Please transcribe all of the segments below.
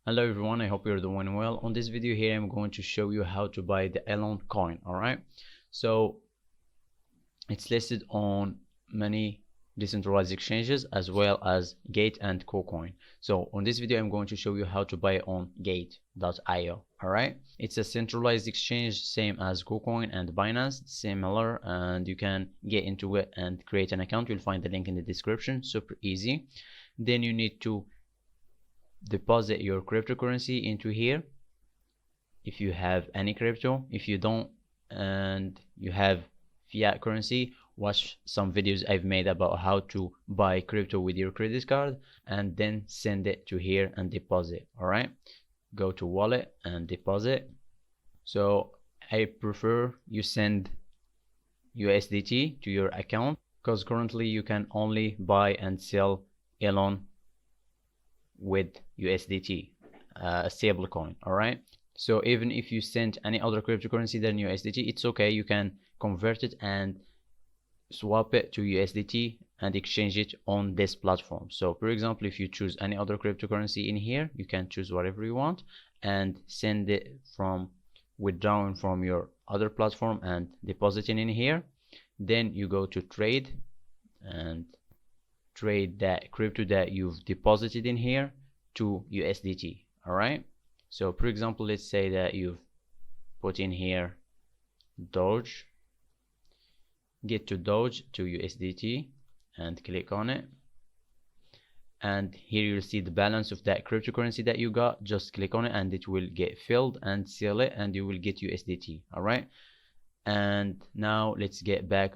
Hello everyone, I hope you're doing well. On this video here I'm going to show you how to buy the Elon coin. Alright, so it's listed on many decentralized exchanges as well as Gate and KuCoin. So on this video I'm going to show you how to buy it on Gate.io. Alright, it's a centralized exchange, same as KuCoin and Binance, similar, and you can get into it and create an account. You'll find the link in the description. Super easy. Then you need to deposit your cryptocurrency into here if you have any crypto. If you don't and you have fiat currency, watch some videos I've made about how to buy crypto with your credit card and then send it to here and deposit. All right, go to wallet and deposit. So I prefer you send USDT to your account because currently you can only buy and sell Elon with USDT, a stable coin. All right, so even if you send any other cryptocurrency than USDT, it's okay. You can convert it and swap it to USDT and exchange it on this platform. So for example, if you choose any other cryptocurrency in here, you can choose whatever you want and send it from withdrawing from your other platform and depositing in here. Then you go to trade and trade that crypto that you've deposited in here to USDT. All right, so for example, let's say that you've put in here Doge. Get to Doge to USDT and click on it, and here you'll see the balance of that cryptocurrency that you got. Just click on it and it will get filled, and sell it and you will get USDT. All right, and now let's get back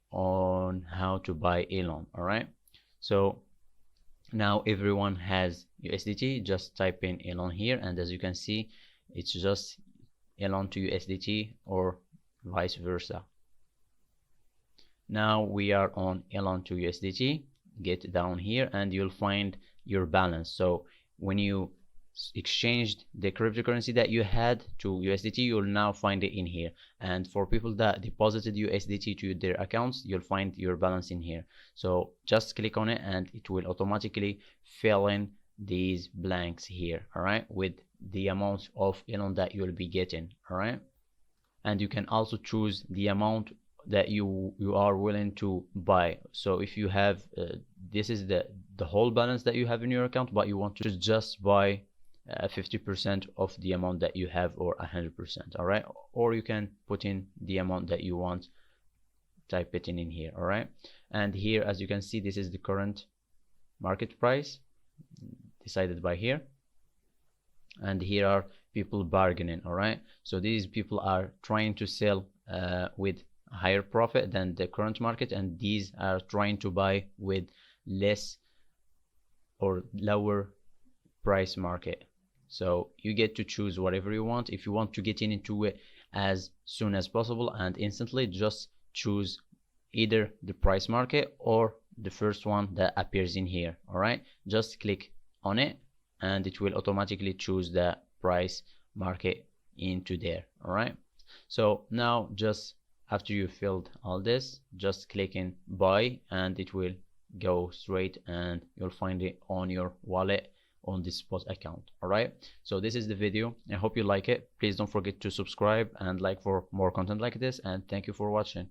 on how to buy Elon. All right, so now everyone has USDT. Just type in Elon here, and as you can see, it's just Elon to USDT or vice versa. Now we are on Elon to USDT. Get down here and you'll find your balance. So when you exchanged the cryptocurrency that you had to USDT, you'll now find it in here. And for people that deposited USDT to their accounts, you'll find your balance in here. So just click on it and it will automatically fill in these blanks here, all right, with the amount of Elon that you'll be getting. All right, and you can also choose the amount that you are willing to buy. So if you have this is the whole balance that you have in your account, but you want to just buy 50% of the amount that you have, or 100%. all right, or you can put in the amount that you want, type it in here. All right, and here as you can see, this is the current market price decided by here, and here are people bargaining. All right, so these people are trying to sell with higher profit than the current market, and these are trying to buy with less or lower price market. So you get to choose whatever you want. If you want to get into it as soon as possible and instantly, just choose either the price market or the first one that appears in here. All right, just click on it and it will automatically choose the price market into there. All right, so now just after you filled all this, just click in buy and it will go straight and you'll find it on your wallet on this spot account. All right, so this is the video. I hope you like it. Please don't forget to subscribe and like for more content like this, and thank you for watching.